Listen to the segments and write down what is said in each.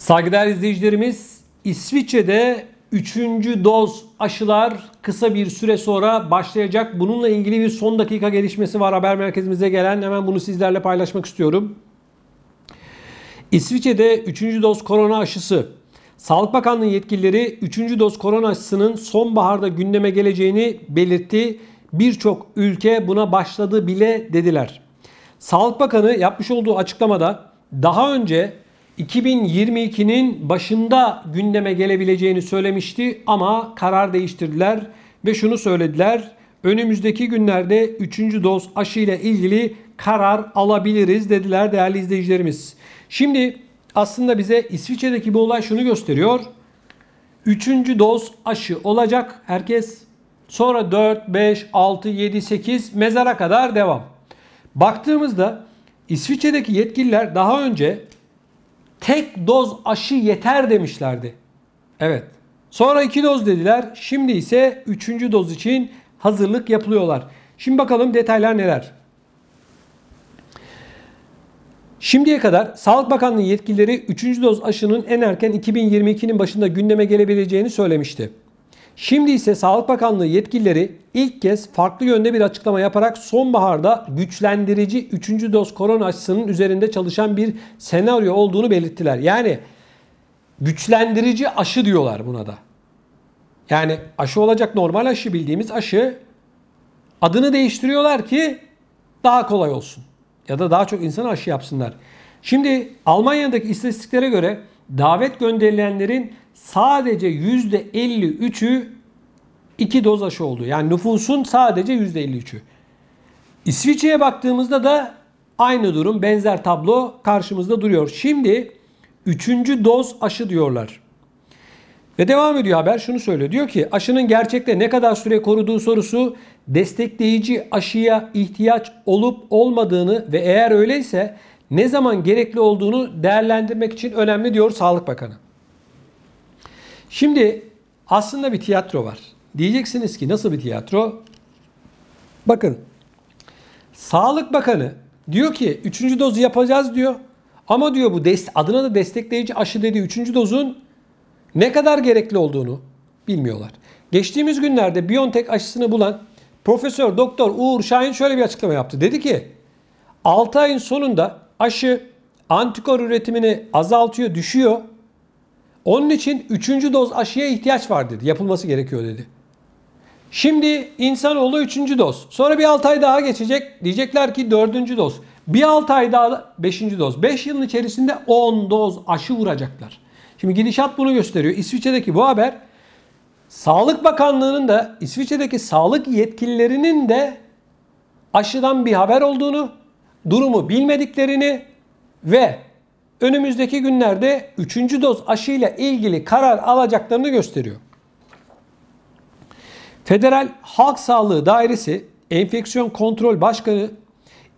Saygıdeğer izleyicilerimiz, İsviçre'de 3. doz aşılar kısa bir süre sonra başlayacak. Bununla ilgili bir son dakika gelişmesi var haber merkezimize gelen. Hemen bunu sizlerle paylaşmak istiyorum. İsviçre'de 3. doz korona aşısı. Sağlık Bakanlığı yetkilileri 3. doz korona aşısının sonbaharda gündeme geleceğini belirtti. Birçok ülke buna başladı bile dediler. Sağlık Bakanı yapmış olduğu açıklamada daha önce 2022'nin başında gündeme gelebileceğini söylemişti ama karar değiştirdiler ve şunu söylediler. Önümüzdeki günlerde 3. doz aşı ile ilgili karar alabiliriz dediler değerli izleyicilerimiz. Şimdi aslında bize İsviçre'deki bu olay şunu gösteriyor. 3. doz aşı olacak herkes. Sonra 4, 5, 6, 7, 8 mezara kadar devam. Baktığımızda İsviçre'deki yetkililer daha önce tek doz aşı yeter demişlerdi. Evet. Sonra 2 doz dediler. Şimdi ise 3. doz için hazırlık yapılıyorlar. Şimdi bakalım detaylar neler. Şimdiye kadar Sağlık Bakanlığı yetkilileri 3. doz aşının en erken 2022'nin başında gündeme gelebileceğini söylemişti. Şimdi ise Sağlık Bakanlığı yetkilileri ilk kez farklı yönde bir açıklama yaparak sonbaharda güçlendirici 3. doz korona aşısının üzerinde çalışan bir senaryo olduğunu belirttiler. Yani güçlendirici aşı diyorlar buna da. Yani aşı olacak, normal aşı, bildiğimiz aşı, adını değiştiriyorlar ki daha kolay olsun. Ya da daha çok insana aşı yapsınlar. Şimdi Almanya'daki istatistiklere göre davet gönderilenlerin sadece %53'ü 2 doz aşı oldu. Yani nüfusun sadece %53'ü. İsviçre'ye baktığımızda da aynı durum, benzer tablo karşımızda duruyor. Şimdi 3. doz aşı diyorlar. Ve devam ediyor haber, şunu söylüyor. Diyor ki aşının gerçekte ne kadar süre koruduğu sorusu destekleyici aşıya ihtiyaç olup olmadığını ve eğer öyleyse ne zaman gerekli olduğunu değerlendirmek için önemli diyor Sağlık Bakanı. Şimdi aslında bir tiyatro var. Diyeceksiniz ki nasıl bir tiyatro? Bakın, Sağlık Bakanı diyor ki 3. dozu yapacağız diyor. Ama diyor bu adına da destekleyici aşı dediği 3. dozun ne kadar gerekli olduğunu bilmiyorlar. Geçtiğimiz günlerde BioNTech aşısını bulan Profesör Doktor Uğur Şahin şöyle bir açıklama yaptı. Dedi ki 6 ayın sonunda aşı antikor üretimini azaltıyor, düşüyor. Onun için 3. doz aşıya ihtiyaç var dedi. Yapılması gerekiyor dedi. Şimdi insanoğlu 3. doz. Sonra bir 6 ay daha geçecek. Diyecekler ki 4. doz. Bir 6 ay daha 5. doz. 5 yılın içerisinde 10 doz aşı vuracaklar. Şimdi gidişat bunu gösteriyor. İsviçre'deki bu haber Sağlık Bakanlığı'nın da İsviçre'deki sağlık yetkililerinin de aşıdan bir haber olduğunu, durumu bilmediklerini ve önümüzdeki günlerde 3. doz aşıyla ilgili karar alacaklarını gösteriyor. Federal Halk Sağlığı Dairesi Enfeksiyon Kontrol Başkanı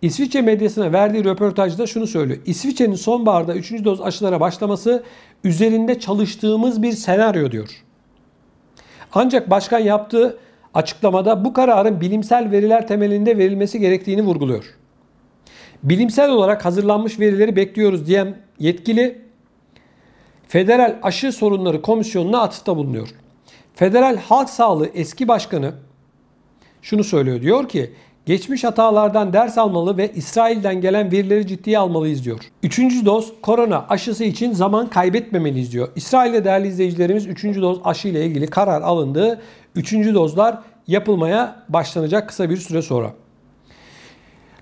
İsviçre medyasına verdiği röportajda şunu söylüyor. İsviçre'nin sonbaharda 3. doz aşılara başlaması üzerinde çalıştığımız bir senaryo diyor. Ancak başkan yaptığı açıklamada bu kararın bilimsel veriler temelinde verilmesi gerektiğini vurguluyor. Bilimsel olarak hazırlanmış verileri bekliyoruz diyen yetkili Federal Aşı Sorunları Komisyonu'na atıfta bulunuyor. Federal Halk Sağlığı eski başkanı şunu söylüyor, diyor ki geçmiş hatalardan ders almalı ve İsrail'den gelen verileri ciddiye almalıyız diyor. 3. doz korona aşısı için zaman kaybetmemeliyiz diyor. İsrail'de değerli izleyicilerimiz 3. doz aşı ile ilgili karar alındı. 3. dozlar yapılmaya başlanacak kısa bir süre sonra.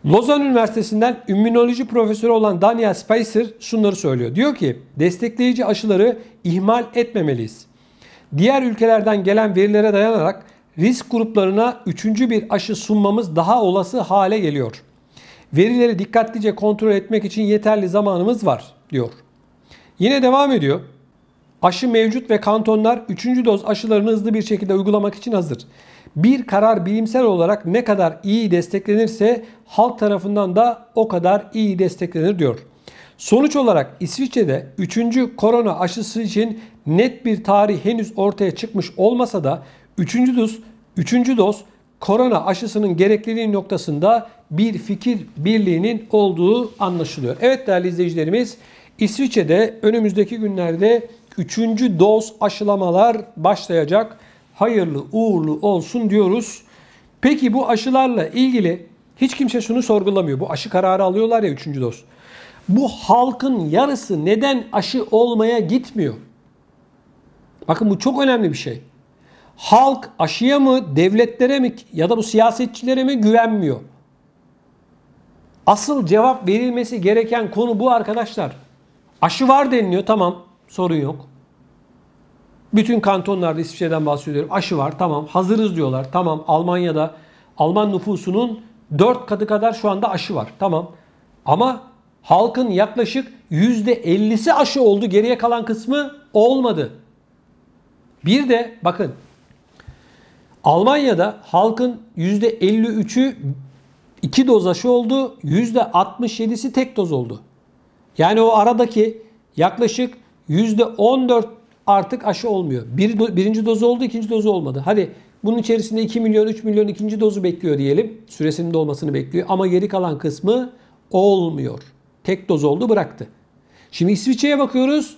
Lozan Üniversitesi'nden immünoloji profesörü olan Daniel Spicer şunları söylüyor. Diyor ki destekleyici aşıları ihmal etmemeliyiz. Diğer ülkelerden gelen verilere dayanarak risk gruplarına 3. bir aşı sunmamız daha olası hale geliyor. Verileri dikkatlice kontrol etmek için yeterli zamanımız var diyor. Yine devam ediyor. Aşı mevcut ve kantonlar 3. doz aşılarını hızlı bir şekilde uygulamak için hazır. Bir karar bilimsel olarak ne kadar iyi desteklenirse halk tarafından da o kadar iyi desteklenir diyor. Sonuç olarak İsviçre'de 3. korona aşısı için net bir tarih henüz ortaya çıkmış olmasa da 3. doz korona aşısının gerekliliği noktasında bir fikir birliğinin olduğu anlaşılıyor. Evet değerli izleyicilerimiz, İsviçre'de önümüzdeki günlerde 3. doz aşılamalar başlayacak. Hayırlı uğurlu olsun diyoruz. Peki bu aşılarla ilgili hiç kimse şunu sorgulamıyor. Bu aşı kararı alıyorlar ya 3. doz. Bu halkın yarısı neden aşı olmaya gitmiyor? Bakın bu çok önemli bir şey. Halk aşıya mı, devletlere mi ya da bu siyasetçilere mi güvenmiyor? Asıl cevap verilmesi gereken konu bu arkadaşlar. Aşı var deniliyor, tamam, sorun yok. Bütün kantonlarda, İsviçre'den bahsediyorum, aşı var, tamam, hazırız diyorlar, tamam. Almanya'da Alman nüfusunun 4 katı kadar şu anda aşı var, tamam. Ama halkın yaklaşık %50'si aşı oldu, geriye kalan kısmı olmadı. Bir de bakın, Almanya'da halkın %53'ü 2 doz aşı oldu, %67'si tek doz oldu. Yani o aradaki yaklaşık %14 artık aşı olmuyor. Birinci dozu oldu, ikinci dozu olmadı. Hadi bunun içerisinde 2 milyon, 3 milyon ikinci dozu bekliyor diyelim. Süresinin dolmasını bekliyor. Ama geri kalan kısmı olmuyor. Tek doz oldu, bıraktı. Şimdi İsviçre'ye bakıyoruz.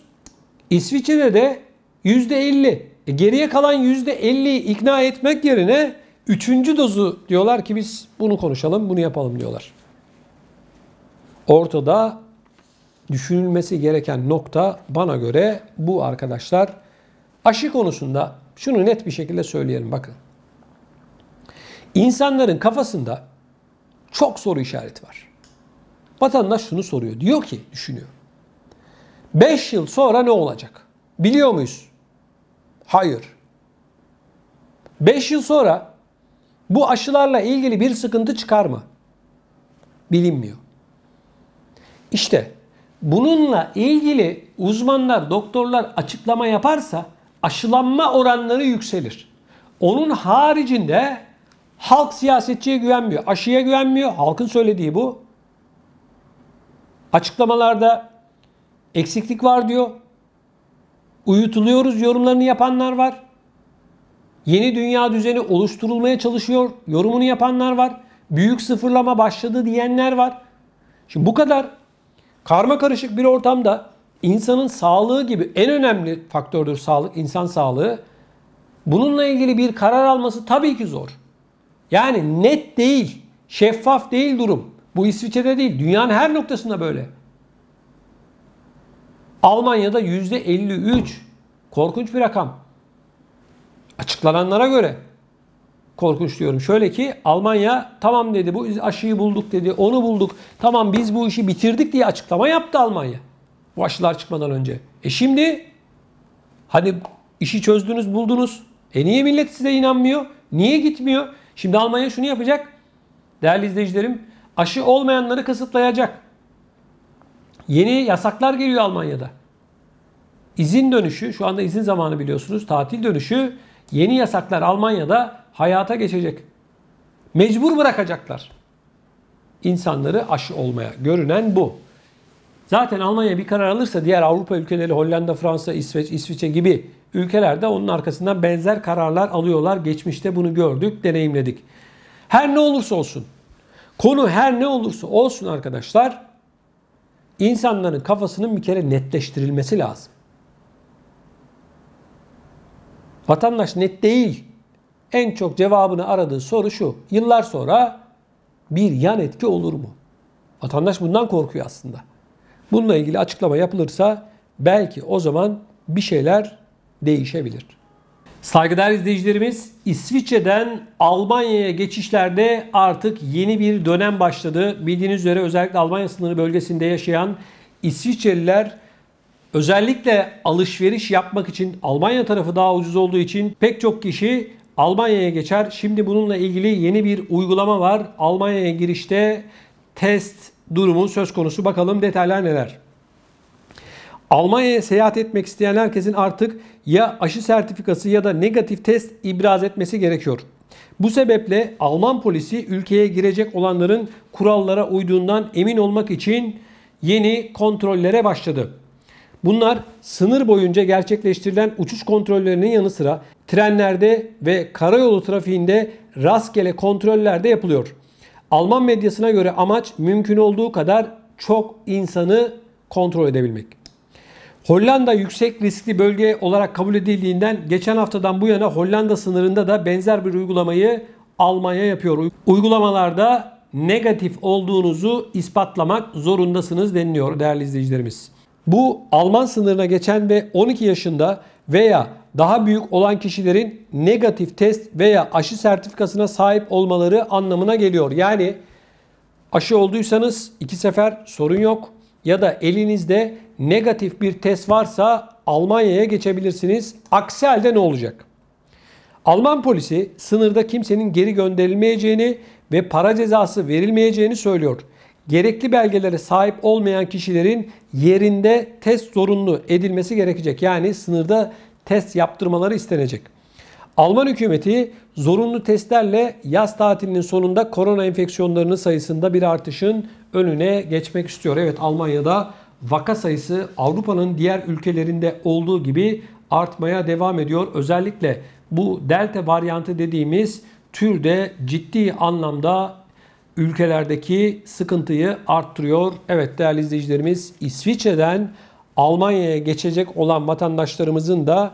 İsviçre'de de %50. Geriye kalan %50'yi ikna etmek yerine 3. dozu diyorlar ki biz bunu konuşalım, bunu yapalım diyorlar. Ortada düşünülmesi gereken nokta bana göre bu arkadaşlar. Aşı konusunda şunu net bir şekilde söyleyelim, bakın. İnsanların kafasında çok soru işareti var. Vatandaş şunu soruyor, diyor ki, düşünüyor. 5 yıl sonra ne olacak? Biliyor muyuz? Hayır. 5 yıl sonra bu aşılarla ilgili bir sıkıntı çıkar mı? Bilinmiyor. İşte bununla ilgili uzmanlar, doktorlar açıklama yaparsa aşılanma oranları yükselir. Onun haricinde halk siyasetçiye güvenmiyor, aşıya güvenmiyor. Halkın söylediği bu. Açıklamalarda eksiklik var diyor. Uyutuluyoruz yorumlarını yapanlar var. Yeni dünya düzeni oluşturulmaya çalışıyor yorumunu yapanlar var. Büyük sıfırlama başladı diyenler var. Şimdi bu kadar karma karışık bir ortamda insanın sağlığı gibi en önemli faktördür sağlık, insan sağlığı. Bununla ilgili bir karar alması tabii ki zor. Yani net değil, şeffaf değil durum. Bu İsviçre'de değil, dünyanın her noktasında böyle. Almanya'da %53. Korkunç bir rakam. Açıklananlara göre korkunç diyorum. Şöyle ki Almanya tamam dedi, bu aşıyı bulduk dedi, onu bulduk. Tamam biz bu işi bitirdik diye açıklama yaptı Almanya. Bu aşılar çıkmadan önce. Şimdi hani işi çözdünüz, buldunuz. Niye millet size inanmıyor? Niye gitmiyor? Şimdi Almanya şunu yapacak. Değerli izleyicilerim, aşı olmayanları kısıtlayacak. Yeni yasaklar geliyor Almanya'da. İzin dönüşü, şu anda izin zamanı biliyorsunuz, tatil dönüşü, yeni yasaklar Almanya'da hayata geçecek. Mecbur bırakacaklar insanları aşı olmaya. Görünen bu. Zaten Almanya bir karar alırsa diğer Avrupa ülkeleri, Hollanda, Fransa, İsveç, İsviçre gibi ülkelerde onun arkasından benzer kararlar alıyorlar. Geçmişte bunu gördük, deneyimledik. Her ne olursa olsun, konu her ne olursa olsun arkadaşlar, insanların kafasının bir kere netleştirilmesi lazım. Vatandaş net değil. En çok cevabını aradığı soru şu: yıllar sonra bir yan etki olur mu? Vatandaş bundan korkuyor aslında. Bununla ilgili açıklama yapılırsa belki o zaman bir şeyler değişebilir. Saygıdeğer izleyicilerimiz, İsviçre'den Almanya'ya geçişlerde artık yeni bir dönem başladı. Bildiğiniz üzere özellikle Almanya sınırı bölgesinde yaşayan İsviçreliler özellikle alışveriş yapmak için, Almanya tarafı daha ucuz olduğu için pek çok kişi Almanya'ya geçer. Şimdi bununla ilgili yeni bir uygulama var. Almanya'ya girişte test durumu söz konusu. Bakalım detaylar neler? Almanya'ya seyahat etmek isteyen herkesin artık ya aşı sertifikası ya da negatif test ibraz etmesi gerekiyor. Bu sebeple Alman polisi ülkeye girecek olanların kurallara uyduğundan emin olmak için yeni kontrollere başladı. Bunlar sınır boyunca gerçekleştirilen uçuş kontrollerinin yanı sıra trenlerde ve karayolu trafiğinde rastgele kontroller de yapılıyor. Alman medyasına göre amaç mümkün olduğu kadar çok insanı kontrol edebilmek. Hollanda yüksek riskli bölge olarak kabul edildiğinden geçen haftadan bu yana Hollanda sınırında da benzer bir uygulamayı Almanya yapıyor. Uygulamalarda negatif olduğunuzu ispatlamak zorundasınız deniliyor değerli izleyicilerimiz. Bu Alman sınırına geçen ve 12 yaşında veya daha büyük olan kişilerin negatif test veya aşı sertifikasına sahip olmaları anlamına geliyor. Yani aşı olduysanız 2 sefer sorun yok ya da elinizde negatif bir test varsa Almanya'ya geçebilirsiniz. Aksi halde ne olacak? Alman polisi sınırda kimsenin geri gönderilmeyeceğini ve para cezası verilmeyeceğini söylüyor. Gerekli belgelere sahip olmayan kişilerin yerinde test zorunlu edilmesi gerekecek. Yani sınırda test yaptırmaları istenecek. Alman hükümeti zorunlu testlerle yaz tatilinin sonunda korona enfeksiyonlarının sayısında bir artışın önüne geçmek istiyor. Evet, Almanya'da vaka sayısı Avrupa'nın diğer ülkelerinde olduğu gibi artmaya devam ediyor. Özellikle bu delta varyantı dediğimiz türde ciddi anlamda ülkelerdeki sıkıntıyı arttırıyor. Evet değerli izleyicilerimiz, İsviçre'den Almanya'ya geçecek olan vatandaşlarımızın da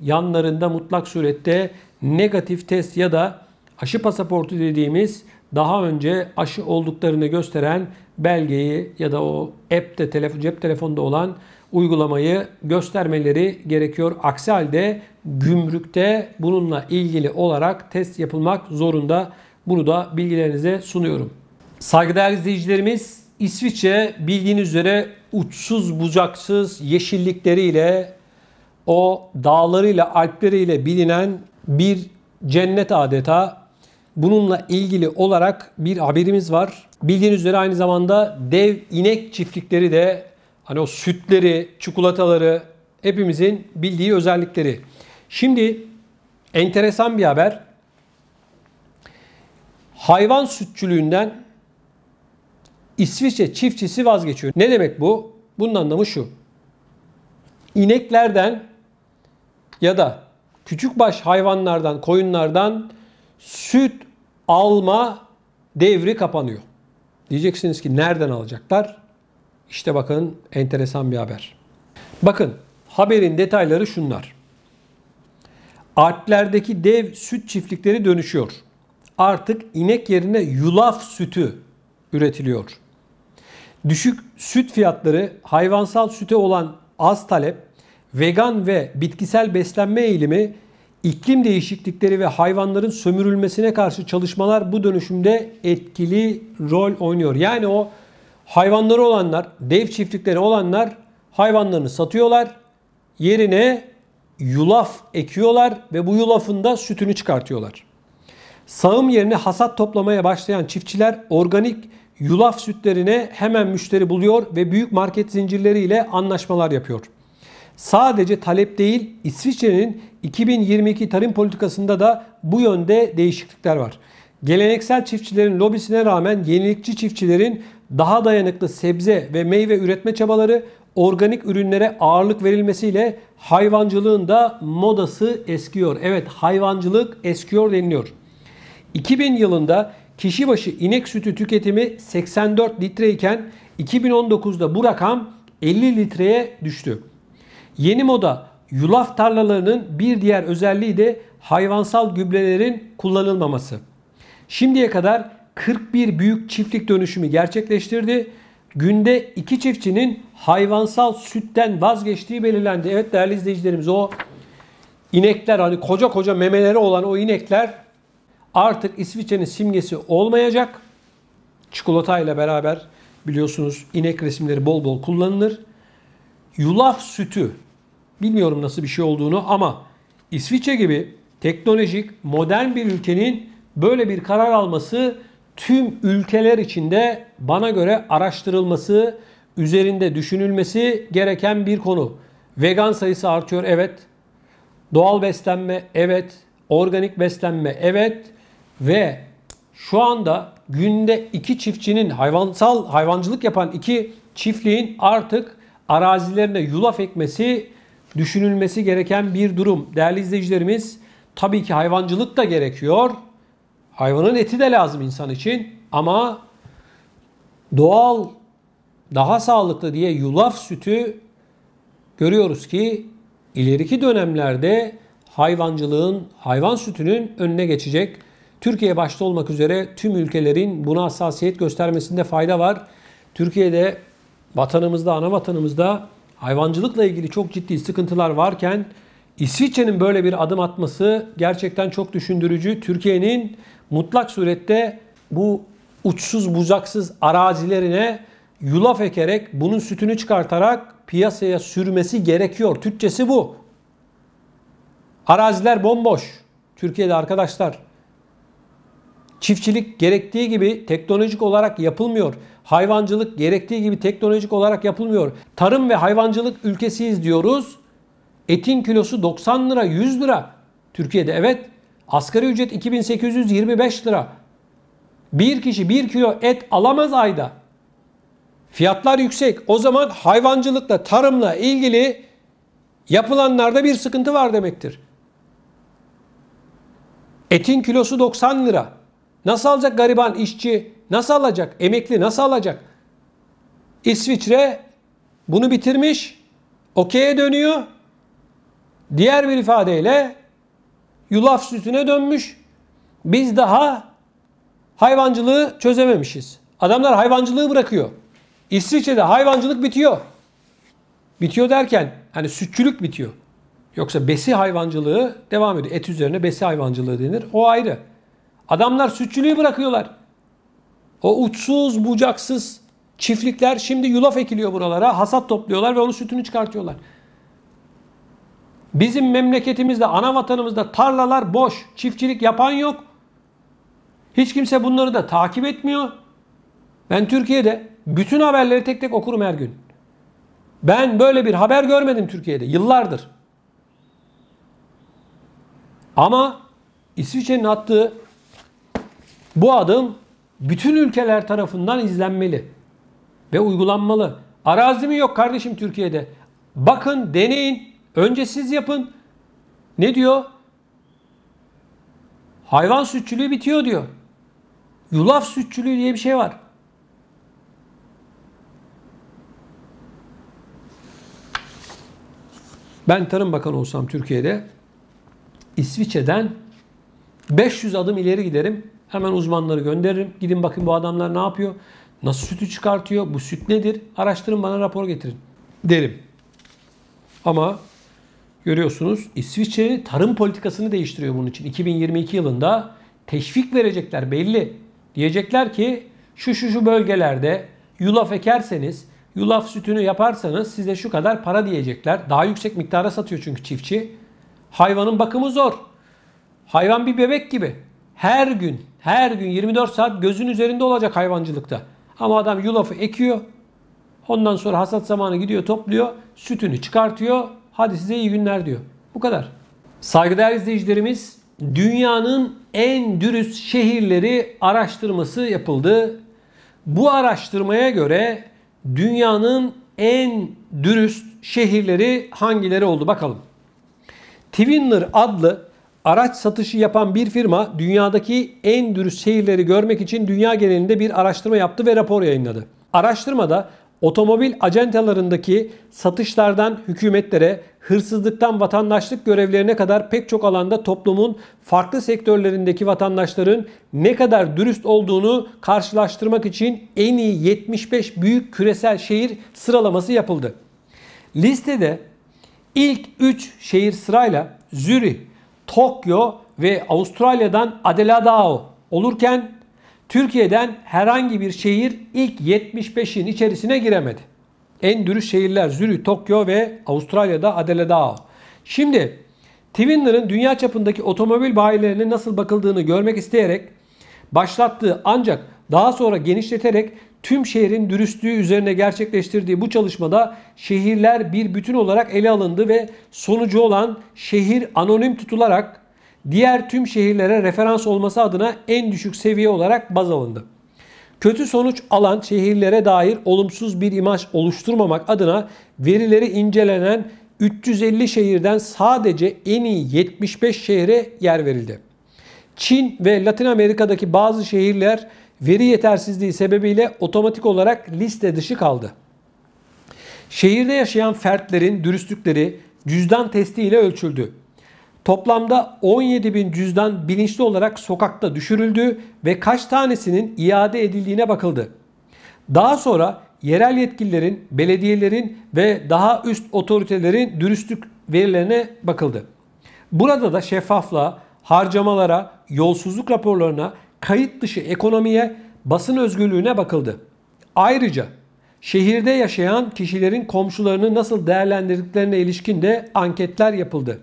yanlarında mutlak surette negatif test ya da aşı pasaportu dediğimiz daha önce aşı olduklarını gösteren belgeyi ya da o app'te cep telefonunda olan uygulamayı göstermeleri gerekiyor. Aksi halde gümrükte bununla ilgili olarak test yapılmak zorunda. Bunu da bilgilerinize sunuyorum. Saygıdeğer izleyicilerimiz, İsviçre bildiğiniz üzere uçsuz bucaksız yeşillikleriyle, o dağlarıyla, alpleriyle bilinen bir cennet adeta. Bununla ilgili olarak bir haberimiz var. Bildiğiniz üzere aynı zamanda dev inek çiftlikleri de, hani o sütleri, çikolataları hepimizin bildiği özellikleri. Şimdi enteresan bir haber. Hayvan sütçülüğünden İsviçre çiftçisi vazgeçiyor. Ne demek bu? Bunun anlamı şu. İneklerden ya da küçükbaş hayvanlardan, koyunlardan süt alma devri kapanıyor. Diyeceksiniz ki nereden alacaklar? İşte bakın, enteresan bir haber. Bakın, haberin detayları şunlar. Alplerdeki dev süt çiftlikleri dönüşüyor. Artık inek yerine yulaf sütü üretiliyor. Düşük süt fiyatları, hayvansal süte olan az talep, vegan ve bitkisel beslenme eğilimi, iklim değişiklikleri ve hayvanların sömürülmesine karşı çalışmalar bu dönüşümde etkili rol oynuyor. Yani o hayvanları olanlar, dev çiftlikleri olanlar hayvanlarını satıyorlar. Yerine yulaf ekiyorlar ve bu yulafın da sütünü çıkartıyorlar. Sağım yerine hasat toplamaya başlayan çiftçiler organik yulaf sütlerine hemen müşteri buluyor ve büyük market zincirleriyle anlaşmalar yapıyor. Sadece talep değil, İsviçre'nin 2022 tarım politikasında da bu yönde değişiklikler var. Geleneksel çiftçilerin lobisine rağmen yenilikçi çiftçilerin daha dayanıklı sebze ve meyve üretme çabaları, organik ürünlere ağırlık verilmesiyle hayvancılığın da modası eskiyor. Evet, hayvancılık eskiyor deniliyor. 2000 yılında kişi başı inek sütü tüketimi 84 litre iken 2019'da bu rakam 50 litreye düştü. Yeni moda yulaf tarlalarının bir diğer özelliği de hayvansal gübrelerin kullanılmaması. Şimdiye kadar 41 büyük çiftlik dönüşümü gerçekleştirdi. Günde 2 çiftçinin hayvansal sütten vazgeçtiği belirlendi. Evet değerli izleyicilerimiz, o inekler, hani koca koca memeleri olan o inekler artık İsviçre'nin simgesi olmayacak. Çikolatayla beraber biliyorsunuz inek resimleri bol bol kullanılır. Yulaf sütü, bilmiyorum nasıl bir şey olduğunu ama İsviçre gibi teknolojik, modern bir ülkenin böyle bir karar alması tüm ülkeler içinde bana göre araştırılması, üzerinde düşünülmesi gereken bir konu. Vegan sayısı artıyor, evet. Doğal beslenme, evet. Organik beslenme, evet. Ve şu anda günde 2 çiftçinin, hayvancılık yapan 2 çiftliğin artık arazilerine yulaf ekmesi düşünülmesi gereken bir durum. Değerli izleyicilerimiz, tabii ki hayvancılık da gerekiyor. Hayvanın eti de lazım insan için ama doğal daha sağlıklı diye yulaf sütü görüyoruz ki ileriki dönemlerde hayvancılığın, hayvan sütünün önüne geçecek. Türkiye başta olmak üzere tüm ülkelerin buna hassasiyet göstermesinde fayda var. Türkiye'de, vatanımızda, ana vatanımızda hayvancılıkla ilgili çok ciddi sıkıntılar varken İsviçre'nin böyle bir adım atması gerçekten çok düşündürücü. Türkiye'nin mutlak surette bu uçsuz bucaksız arazilerine yulaf ekerek bunun sütünü çıkartarak piyasaya sürmesi gerekiyor. Türkçesi bu. Araziler bomboş. Türkiye'de arkadaşlar. Çiftçilik gerektiği gibi teknolojik olarak yapılmıyor. Hayvancılık gerektiği gibi teknolojik olarak yapılmıyor. Tarım ve hayvancılık ülkesiyiz diyoruz. Etin kilosu 90 lira, 100 lira. Türkiye'de evet. Asgari ücret 2825 lira. Bir kişi 1 kilo et alamaz ayda. Fiyatlar yüksek. O zaman hayvancılıkla, tarımla ilgili yapılanlarda bir sıkıntı var demektir. Etin kilosu 90 lira. Nasıl alacak gariban işçi? Nasıl alacak? Emekli nasıl alacak? İsviçre bunu bitirmiş. Okey'e dönüyor. Diğer bir ifadeyle yulaf sütüne dönmüş. Biz daha hayvancılığı çözememişiz. Adamlar hayvancılığı bırakıyor. İsviçre'de hayvancılık bitiyor. Bitiyor derken hani sütçülük bitiyor. Yoksa besi hayvancılığı devam ediyor. Et üzerine besi hayvancılığı denir. O ayrı. Adamlar sütçülüğü bırakıyorlar. O uçsuz bucaksız çiftlikler şimdi yulaf ekiliyor buralara. Hasat topluyorlar ve onun sütünü çıkartıyorlar. Bizim memleketimizde, ana vatanımızda tarlalar boş. Çiftçilik yapan yok. Hiç kimse bunları da takip etmiyor. Ben Türkiye'de bütün haberleri tek tek okurum her gün. Ben böyle bir haber görmedim Türkiye'de yıllardır. Ama İsviçre'nin attığı bu adım bütün ülkeler tarafından izlenmeli ve uygulanmalı. Arazi mi yok kardeşim Türkiye'de? Bakın, deneyin. Önce siz yapın. Ne diyor? Hayvan sütçülüğü bitiyor diyor. Yulaf sütçülüğü diye bir şey var. Ben Tarım Bakanı olsam Türkiye'de İsviçre'den 500 adım ileri giderim. Hemen uzmanları gönderirim. Gidin bakın bu adamlar ne yapıyor? Nasıl sütü çıkartıyor? Bu süt nedir? Araştırın, bana rapor getirin derim. Ama görüyorsunuz İsviçre tarım politikasını değiştiriyor bunun için. 2022 yılında teşvik verecekler belli. Diyecekler ki şu bölgelerde yulaf ekerseniz, yulaf sütünü yaparsanız size şu kadar para diyecekler. Daha yüksek miktara satıyor çünkü çiftçi. Hayvanın bakımı zor. Hayvan bir bebek gibi. Her gün 24 saat gözün üzerinde olacak hayvancılıkta. Ama adam yulafı ekiyor. Ondan sonra hasat zamanı gidiyor, topluyor, sütünü çıkartıyor. Hadi size iyi günler diyor. Bu kadar. Saygıdeğer izleyicilerimiz, dünyanın en dürüst şehirleri araştırması yapıldı. Bu araştırmaya göre dünyanın en dürüst şehirleri hangileri oldu bakalım. Twinner adlı araç satışı yapan bir firma dünyadaki en dürüst şehirleri görmek için dünya genelinde bir araştırma yaptı ve rapor yayınladı. Araştırmada otomobil acentalarındaki satışlardan hükümetlere, hırsızlıktan vatandaşlık görevlerine kadar pek çok alanda toplumun farklı sektörlerindeki vatandaşların ne kadar dürüst olduğunu karşılaştırmak için en iyi 75 büyük küresel şehir sıralaması yapıldı. Listede ilk 3 şehir sırayla Zürih, Tokyo ve Avustralya'dan Adelaide olurken Türkiye'den herhangi bir şehir ilk 75'in içerisine giremedi. En dürüst şehirler Zürih, Tokyo ve Avustralya'da Adelaide. Şimdi Twinner'ın dünya çapındaki otomobil bayilerine nasıl bakıldığını görmek isteyerek başlattığı ancak daha sonra genişleterek tüm şehrin dürüstlüğü üzerine gerçekleştirdiği bu çalışmada şehirler bir bütün olarak ele alındı ve sonucu olan şehir anonim tutularak diğer tüm şehirlere referans olması adına en düşük seviye olarak baz alındı. Kötü sonuç alan şehirlere dair olumsuz bir imaj oluşturmamak adına verileri incelenen 350 şehirden sadece en iyi 75 şehre yer verildi. Çin ve Latin Amerika'daki bazı şehirler veri yetersizliği sebebiyle otomatik olarak liste dışı kaldı. Şehirde yaşayan fertlerin dürüstlükleri cüzdan testi ile ölçüldü. Toplamda 17.000 cüzdan bilinçli olarak sokakta düşürüldü ve kaç tanesinin iade edildiğine bakıldı. Daha sonra yerel yetkililerin, belediyelerin ve daha üst otoritelerin dürüstlük verilerine bakıldı. Burada da şeffaflığa, harcamalara, yolsuzluk raporlarına, kayıt dışı ekonomiye, basın özgürlüğüne bakıldı. Ayrıca şehirde yaşayan kişilerin komşularını nasıl değerlendirdiklerine ilişkin de anketler yapıldı.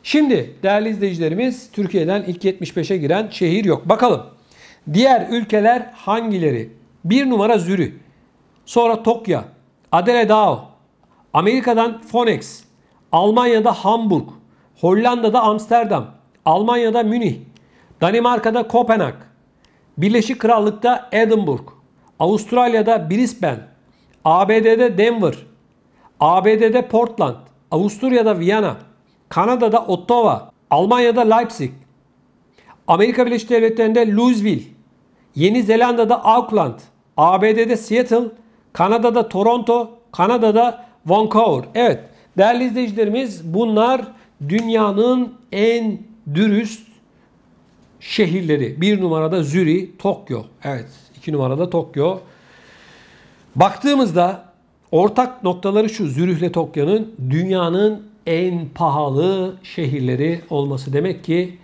Şimdi değerli izleyicilerimiz, Türkiye'den ilk 75'e giren şehir yok. Bakalım diğer ülkeler hangileri? 1 numara Zürih, sonra Tokyo, Adelaide, Amerika'dan Phoenix, Almanya'da Hamburg, Hollanda'da Amsterdam, Almanya'da Münih, Danimarka'da Kopenhag, Birleşik Krallık'ta Edinburgh, Avustralya'da Brisbane, ABD'de Denver, ABD'de Portland, Avusturya'da Viyana, Kanada'da Ottawa, Almanya'da Leipzig, Amerika Birleşik Devletleri'nde Louisville, Yeni Zelanda'da Auckland, ABD'de Seattle, Kanada'da Toronto, Kanada'da Vancouver. Evet değerli izleyicilerimiz, bunlar dünyanın en dürüst şehirleri. 1 numarada Zürih, Tokyo. Evet 2 numarada Tokyo. Baktığımızda ortak noktaları şu: Zürih ile Tokyo'nun dünyanın en pahalı şehirleri olması. Demek ki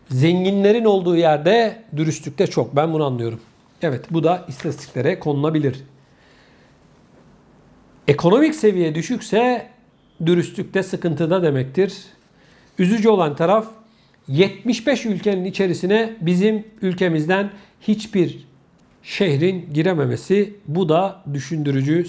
zenginlerin olduğu yerde dürüstlük de çok. Ben bunu anlıyorum. Evet, bu da istatistiklere konulabilir. Ekonomik seviye düşükse dürüstlük de sıkıntıda demektir. Üzücü olan taraf 75 ülkenin içerisine bizim ülkemizden hiçbir şehrin girememesi. Bu da düşündürücü.